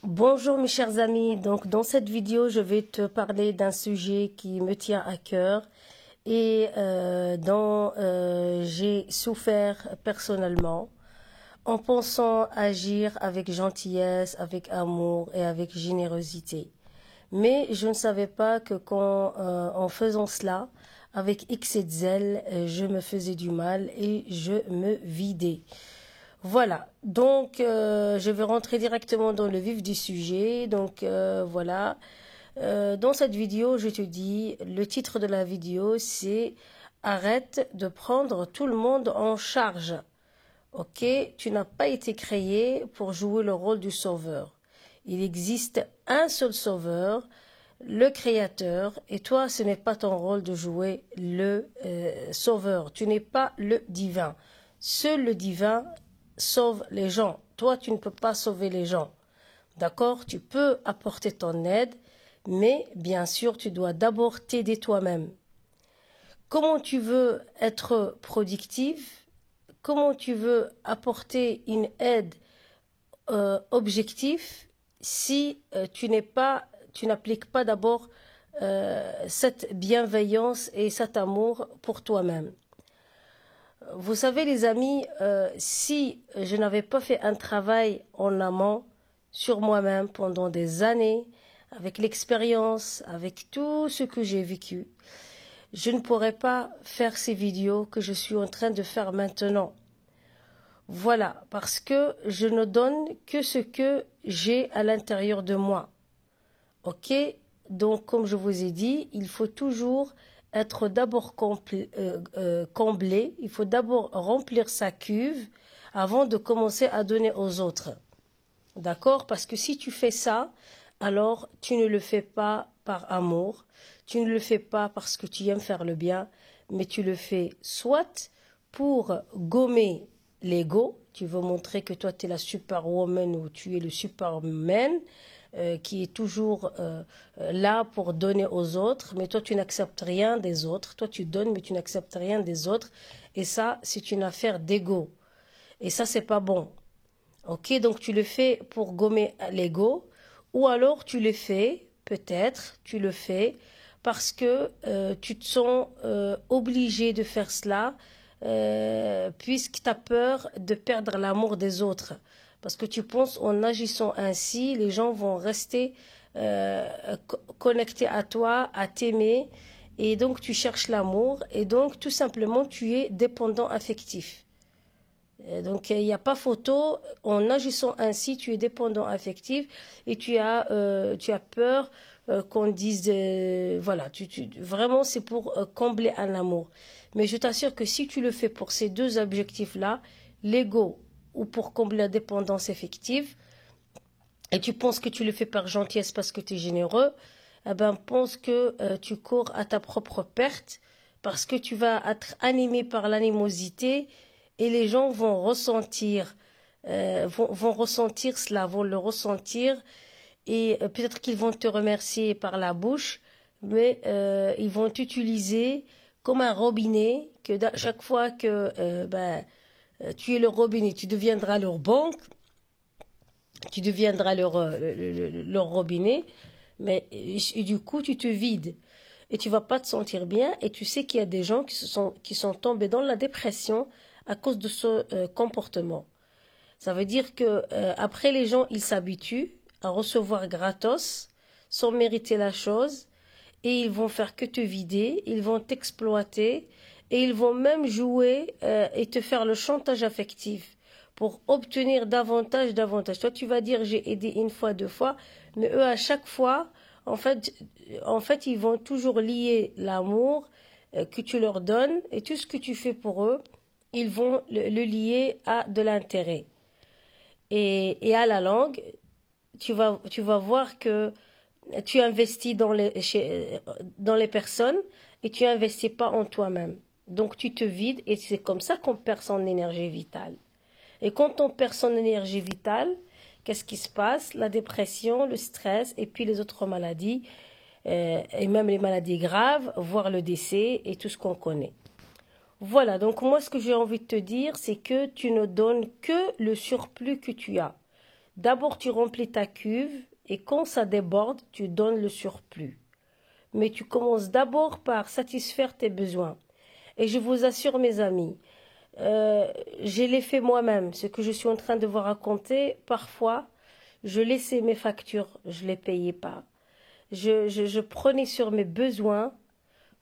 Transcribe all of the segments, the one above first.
Bonjour mes chers amis, donc dans cette vidéo je vais te parler d'un sujet qui me tient à cœur et dont j'ai souffert personnellement en pensant agir avec gentillesse, avec amour et avec générosité. Mais je ne savais pas que en faisant cela, avec excès de zèle, je me faisais du mal et je me vidais. Voilà, donc je vais rentrer directement dans le vif du sujet. Donc voilà, dans cette vidéo, je te dis, le titre de la vidéo, c'est Arrête de prendre tout le monde en charge. Ok, tu n'as pas été créé pour jouer le rôle du sauveur. Il existe un seul sauveur, le Créateur, et toi, ce n'est pas ton rôle de jouer le sauveur. Tu n'es pas le divin. Seul le divin sauve les gens. Toi, tu ne peux pas sauver les gens. D'accord? Tu peux apporter ton aide, mais bien sûr, tu dois d'abord t'aider toi-même. Comment tu veux être productif? Comment tu veux apporter une aide objective si tu n'appliques pas d'abord cette bienveillance et cet amour pour toi-même? Vous savez les amis, si je n'avais pas fait un travail en amont sur moi-même pendant des années, avec l'expérience, avec tout ce que j'ai vécu, je ne pourrais pas faire ces vidéos que je suis en train de faire maintenant. Voilà, parce que je ne donne que ce que j'ai à l'intérieur de moi. Ok? Donc, comme je vous ai dit, il faut toujours être d'abord comblé, il faut d'abord remplir sa cuve avant de commencer à donner aux autres. D'accord? Parce que si tu fais ça, alors tu ne le fais pas par amour, tu ne le fais pas parce que tu aimes faire le bien, mais tu le fais soit pour gommer l'ego, tu veux montrer que toi tu es la superwoman ou tu es le superman, qui est toujours là pour donner aux autres, mais toi tu n'acceptes rien des autres, toi tu donnes mais tu n'acceptes rien des autres, et ça c'est une affaire d'ego, et ça c'est pas bon. Ok, donc tu le fais pour gommer l'ego, ou alors tu le fais, peut-être tu le fais parce que tu te sens obligé de faire cela, puisque tu as peur de perdre l'amour des autres. Parce que tu penses en agissant ainsi, les gens vont rester connectés à toi, à t'aimer, et donc tu cherches l'amour, et donc tout simplement tu es dépendant affectif. Donc il n'y a pas photo, en agissant ainsi, tu es dépendant affectif et tu as peur qu'on dise, voilà, vraiment c'est pour combler un amour. Mais je t'assure que si tu le fais pour ces deux objectifs-là, l'ego ou pour combler la dépendance affective, et tu penses que tu le fais par gentillesse parce que tu es généreux, eh ben pense que tu cours à ta propre perte parce que tu vas être animé par l'animosité et les gens vont ressentir, vont ressentir cela, vont le ressentir et peut-être qu'ils vont te remercier par la bouche, mais ils vont t'utiliser comme un robinet que chaque fois que tu es le robinet, tu deviendras leur banque. Tu deviendras leur robinet, mais et du coup, tu te vides. Et tu vas pas te sentir bien. Et tu sais qu'il y a des gens qui sont tombés dans la dépression à cause de ce comportement. Ça veut dire que après, les gens, ils s'habituent à recevoir gratos, sans mériter la chose. Et ils vont faire que te vider, ils vont t'exploiter. Et ils vont même jouer et te faire le chantage affectif pour obtenir davantage. Toi, tu vas dire j'ai aidé une fois, deux fois, mais eux, à chaque fois, en fait, ils vont toujours lier l'amour que tu leur donnes et tout ce que tu fais pour eux, ils vont le lier à de l'intérêt. Et à la longue, tu vas voir que tu investis dans les personnes et tu investis pas en toi-même. Donc tu te vides et c'est comme ça qu'on perd son énergie vitale. Et quand on perd son énergie vitale, qu'est-ce qui se passe? La dépression, le stress et puis les autres maladies, et même les maladies graves, voire le décès et tout ce qu'on connaît. Voilà, donc moi ce que j'ai envie de te dire, c'est que tu ne donnes que le surplus que tu as. D'abord, tu remplis ta cuve et quand ça déborde, tu donnes le surplus. Mais tu commences d'abord par satisfaire tes besoins. Et je vous assure, mes amis, je l'ai fait moi-même. Ce que je suis en train de vous raconter, parfois, je laissais mes factures, je ne les payais pas. Je prenais sur mes besoins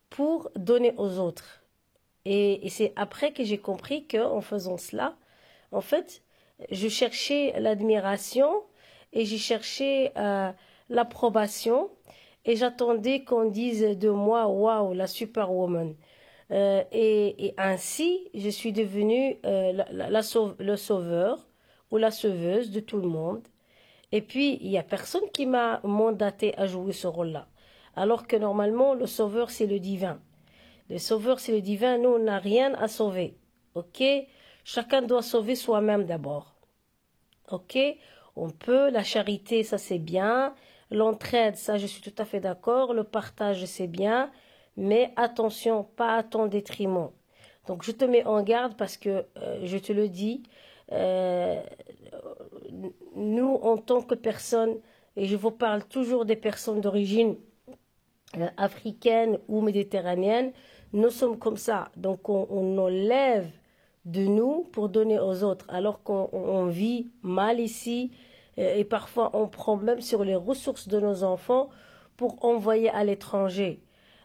pour donner aux autres. Et c'est après que j'ai compris qu'en faisant cela, en fait, je cherchais l'admiration et j'ai cherché l'approbation et j'attendais qu'on dise de moi, waouh, la superwoman. Et ainsi, je suis devenue le sauveur ou la sauveuse de tout le monde. Et puis, il n'y a personne qui m'a mandaté à jouer ce rôle-là. Alors que normalement, le sauveur, c'est le divin. Le sauveur, c'est le divin. Nous, on n'a rien à sauver. OK? Chacun doit sauver soi-même d'abord. OK? On peut. La charité, ça, c'est bien. L'entraide, ça, je suis tout à fait d'accord. Le partage, c'est bien. Mais attention, pas à ton détriment. Donc, je te mets en garde parce que, je te le dis, nous, en tant que personnes, et je vous parle toujours des personnes d'origine africaine ou méditerranéenne, nous sommes comme ça. Donc, on enlève de nous pour donner aux autres, alors qu'on vit mal ici, et parfois on prend même sur les ressources de nos enfants pour envoyer à l'étranger.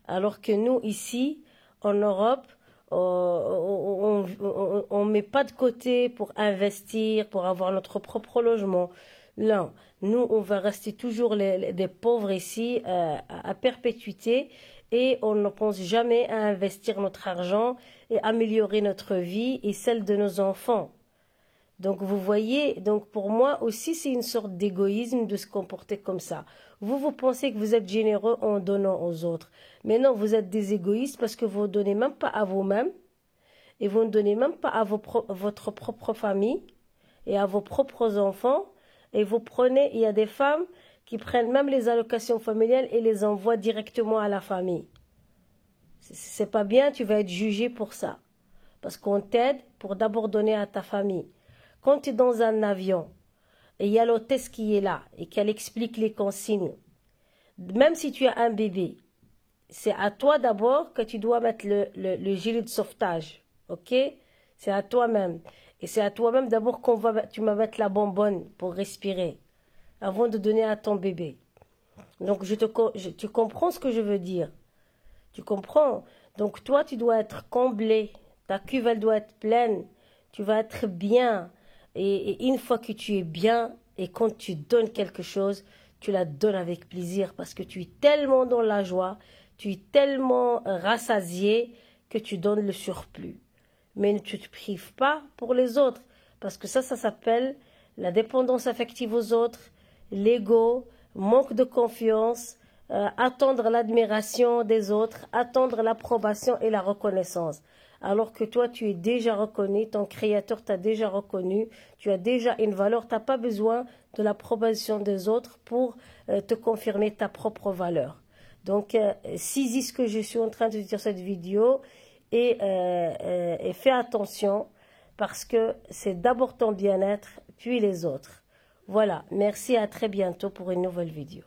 Alors que nous, ici, en Europe, on ne met pas de côté pour investir, pour avoir notre propre logement. Non, nous, on va rester toujours des pauvres ici à perpétuité et on ne pense jamais à investir notre argent et améliorer notre vie et celle de nos enfants. Donc, vous voyez, donc pour moi aussi, c'est une sorte d'égoïsme de se comporter comme ça. Vous pensez que vous êtes généreux en donnant aux autres. Mais non, vous êtes des égoïstes parce que vous ne donnez même pas à vous-même et vous ne donnez même pas à votre propre famille et à vos propres enfants. Et vous prenez, il y a des femmes qui prennent même les allocations familiales et les envoient directement à la famille. C'est pas bien, tu vas être jugé pour ça. Parce qu'on t'aide pour d'abord donner à ta famille. Quand tu es dans un avion et il y a l'hôtesse qui est là et qu'elle explique les consignes, même si tu as un bébé, c'est à toi d'abord que tu dois mettre le gilet de sauvetage. Ok? C'est à toi-même. Et c'est à toi-même d'abord tu vas mettre la bonbonne pour respirer avant de donner à ton bébé. Donc, tu comprends ce que je veux dire? Tu comprends? Donc, toi, tu dois être comblé. Ta cuve, elle doit être pleine. Tu vas être bien. Et une fois que tu es bien, et quand tu donnes quelque chose, tu la donnes avec plaisir parce que tu es tellement dans la joie, tu es tellement rassasié que tu donnes le surplus. Mais ne te prives pas pour les autres parce que ça s'appelle la dépendance affective aux autres, l'ego, manque de confiance, attendre l'admiration des autres, attendre l'approbation et la reconnaissance. Alors que toi, tu es déjà reconnu, ton créateur t'a déjà reconnu, tu as déjà une valeur, tu n'as pas besoin de l'approbation des autres pour te confirmer ta propre valeur. Donc, saisis ce que je suis en train de dire cette vidéo et fais attention parce que c'est d'abord ton bien-être, puis les autres. Voilà, merci, à très bientôt pour une nouvelle vidéo.